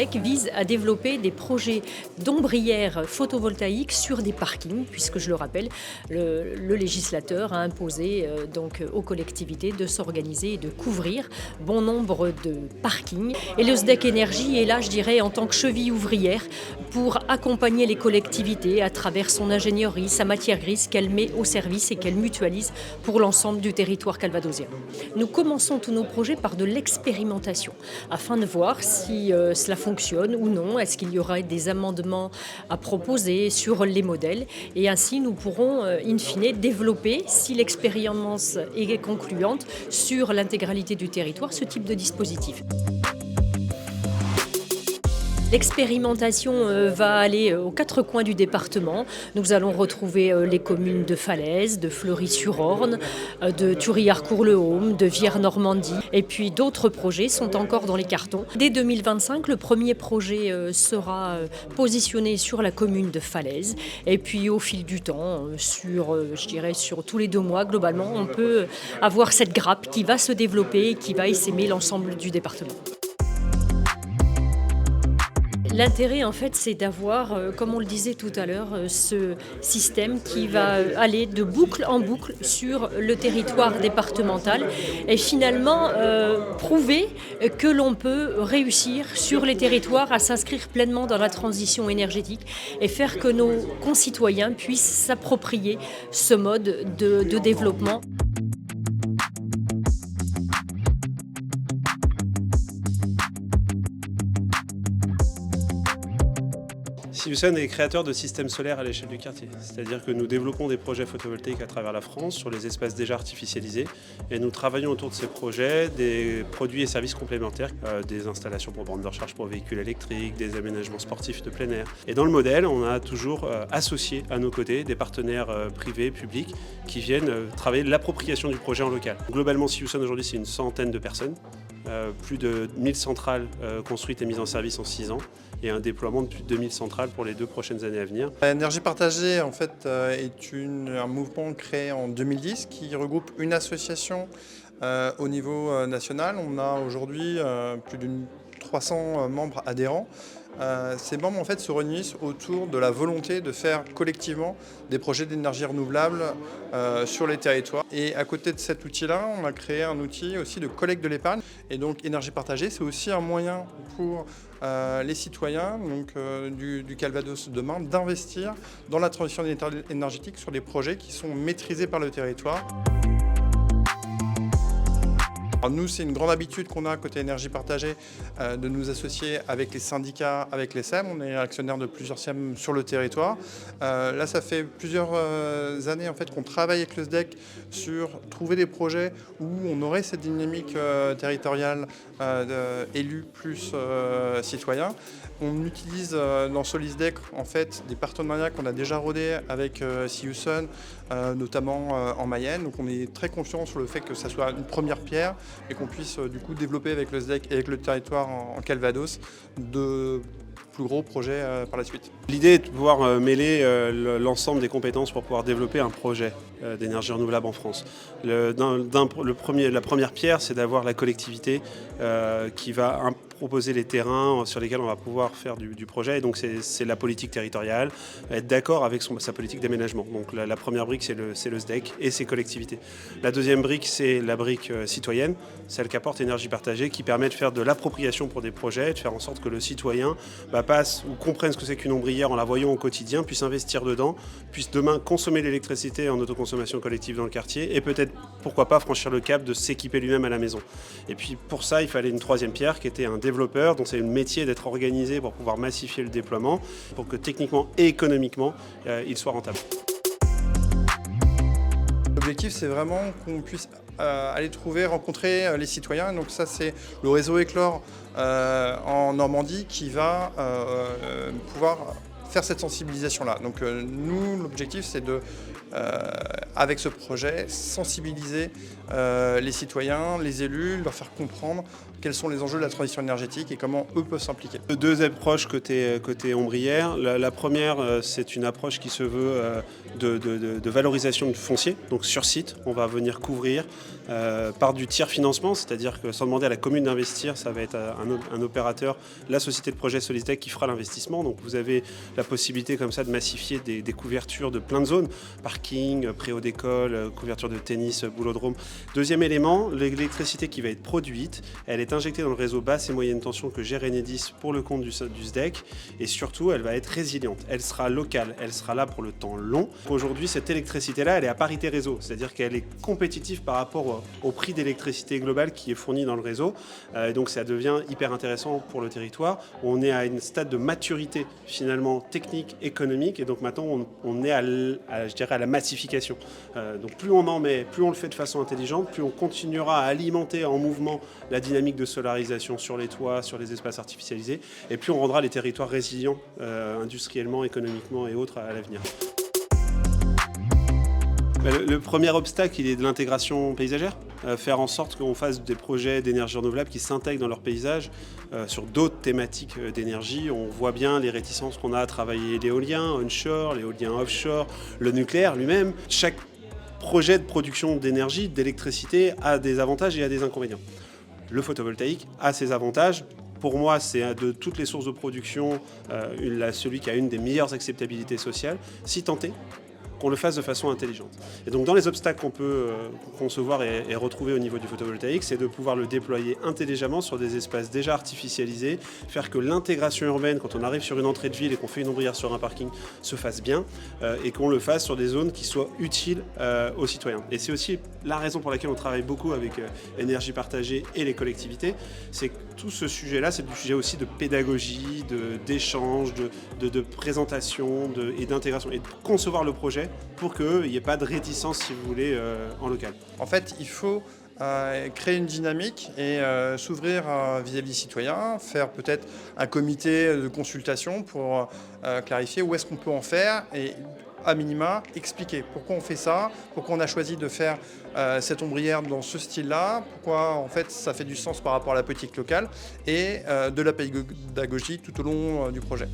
SDEC vise à développer des projets d'ombrières photovoltaïques sur des parkings, puisque je le rappelle, le législateur a imposé aux collectivités de s'organiser et de couvrir bon nombre de parkings. Et le SDEC Énergie est là, je dirais, en tant que cheville ouvrière pour accompagner les collectivités à travers son ingénierie, sa matière grise qu'elle met au service et qu'elle mutualise pour l'ensemble du territoire calvadosien. Nous commençons tous nos projets par de l'expérimentation afin de voir si cela fonctionne ou non, est-ce qu'il y aura des amendements à proposer sur les modèles et ainsi nous pourrons in fine développer, si l'expérience est concluante, sur l'intégralité du territoire ce type de dispositif. L'expérimentation va aller aux quatre coins du département. Nous allons retrouver les communes de Falaise, de Fleury-sur-Orne, de Thury-Harcourt-le-Haume, de Vierre-Normandie. Et puis d'autres projets sont encore dans les cartons. Dès 2025, le premier projet sera positionné sur la commune de Falaise. Et puis au fil du temps, sur tous les 2 mois, globalement, on peut avoir cette grappe qui va se développer et qui va essaimer l'ensemble du département. L'intérêt, en fait, c'est d'avoir, comme on le disait tout à l'heure, ce système qui va aller de boucle en boucle sur le territoire départemental et finalement prouver que l'on peut réussir sur les territoires à s'inscrire pleinement dans la transition énergétique et faire que nos concitoyens puissent s'approprier ce mode de développement. Siouson est créateur de systèmes solaires à l'échelle du quartier. C'est-à-dire que nous développons des projets photovoltaïques à travers la France sur les espaces déjà artificialisés et nous travaillons autour de ces projets des produits et services complémentaires, des installations pour bornes de recharge pour véhicules électriques, des aménagements sportifs de plein air. Et dans le modèle, on a toujours associé à nos côtés des partenaires privés, publics qui viennent travailler l'appropriation du projet en local. Globalement, Siouson aujourd'hui, c'est une centaine de personnes. Plus de 1000 centrales construites et mises en service en 6 ans et un déploiement de plus de 2000 centrales pour les 2 prochaines années à venir. Énergie partagée en fait, est un mouvement créé en 2010 qui regroupe une association au niveau national. On a aujourd'hui plus de 300 membres adhérents. Ces membres en fait, se réunissent autour de la volonté de faire collectivement des projets d'énergie renouvelable sur les territoires. Et à côté de cet outil-là, on a créé un outil aussi de collecte de l'épargne. Et donc énergie partagée, c'est aussi un moyen pour les citoyens du Calvados demain d'investir dans la transition énergétique sur des projets qui sont maîtrisés par le territoire. Alors nous, c'est une grande habitude qu'on a côté énergie partagée de nous associer avec les syndicats, avec les SEM. On est actionnaire de plusieurs SEM sur le territoire. Là, ça fait plusieurs années en fait, qu'on travaille avec le SDEC sur trouver des projets où on aurait cette dynamique territoriale élus plus citoyens. On utilise dans SolisDEC en fait, des partenariats qu'on a déjà rodés avec Siouson, notamment en Mayenne. Donc on est très confiant sur le fait que ça soit une première pierre et qu'on puisse du coup développer avec le SDEC et avec le territoire en Calvados de plus gros projets par la suite. L'idée est de pouvoir mêler l'ensemble des compétences pour pouvoir développer un projet d'énergie renouvelable en France. La première pierre, c'est d'avoir la collectivité qui va proposer les terrains sur lesquels on va pouvoir faire du projet. Et donc c'est la politique territoriale, être d'accord avec sa politique d'aménagement. Donc la première brique, c'est le SDEC et ses collectivités. La deuxième brique, c'est la brique citoyenne, celle qu'apporte Énergie partagée, qui permet de faire de l'appropriation pour des projets, de faire en sorte que le citoyen passe ou comprenne ce que c'est qu'une ombrière en la voyant au quotidien, puisse investir dedans, puisse demain consommer l'électricité en autoconsommation collective dans le quartier et peut-être, pourquoi pas, franchir le cap de s'équiper lui-même à la maison. Et puis pour ça, il fallait une troisième pierre qui était un développeur, dont c'est le métier d'être organisé pour pouvoir massifier le déploiement, pour que techniquement et économiquement, il soit rentable. L'objectif, c'est vraiment qu'on puisse aller rencontrer les citoyens. Donc ça, c'est le réseau Éclore en Normandie qui va pouvoir faire cette sensibilisation-là. Donc nous, l'objectif, c'est de avec ce projet, sensibiliser les citoyens, les élus, leur faire comprendre quels sont les enjeux de la transition énergétique et comment eux peuvent s'impliquer. Deux approches côté ombrière. La première, c'est une approche qui se veut de valorisation du foncier, donc sur site. On va venir couvrir par du tiers financement, c'est-à-dire que sans demander à la commune d'investir, ça va être un opérateur, la société de projet Solitech qui fera l'investissement. Donc vous avez la possibilité comme ça de massifier des couvertures de plein de zones, parking, préau d'école, couverture de tennis, boulodrome. Deuxième élément, l'électricité qui va être produite, elle est injectée dans le réseau basse et moyenne tension que gère Enedis pour le compte du SDEC, et surtout elle va être résiliente, elle sera locale, elle sera là pour le temps long. Aujourd'hui cette électricité-là, elle est à parité réseau, c'est-à-dire qu'elle est compétitive par rapport au prix d'électricité global qui est fourni dans le réseau, donc ça devient hyper intéressant pour le territoire. On est à une stade de maturité finalement technique, économique, et donc maintenant on est je dirais à la massification. Donc plus on en met, plus on le fait de façon intelligente, plus on continuera à alimenter en mouvement la dynamique de solarisation sur les toits, sur les espaces artificialisés, et puis on rendra les territoires résilients industriellement, économiquement et autres à l'avenir. Le premier obstacle, il est de l'intégration paysagère. Faire en sorte qu'on fasse des projets d'énergie renouvelable qui s'intègrent dans leur paysage sur d'autres thématiques d'énergie. On voit bien les réticences qu'on a à travailler l'éolien onshore, l'éolien offshore, le nucléaire lui-même. Chaque projet de production d'énergie, d'électricité a des avantages et a des inconvénients. Le photovoltaïque a ses avantages. Pour moi, c'est de toutes les sources de production celui qui a une des meilleures acceptabilités sociales, si tant est qu'on le fasse de façon intelligente. Et donc dans les obstacles qu'on peut concevoir et retrouver au niveau du photovoltaïque, c'est de pouvoir le déployer intelligemment sur des espaces déjà artificialisés, faire que l'intégration urbaine, quand on arrive sur une entrée de ville et qu'on fait une ombrière sur un parking, se fasse bien, et qu'on le fasse sur des zones qui soient utiles aux citoyens. Et c'est aussi la raison pour laquelle on travaille beaucoup avec Énergie Partagée et les collectivités, c'est que tout ce sujet-là, c'est du sujet aussi de pédagogie, d'échange, de présentation et d'intégration, et de concevoir le projet pour qu'il n'y ait pas de réticence, si vous voulez, en local. En fait, il faut créer une dynamique et s'ouvrir vis-à-vis des citoyens, faire peut-être un comité de consultation pour clarifier où est-ce qu'on peut en faire et à minima expliquer pourquoi on fait ça, pourquoi on a choisi de faire cette ombrière dans ce style-là, pourquoi en fait ça fait du sens par rapport à la politique locale, et de la pédagogie tout au long du projet.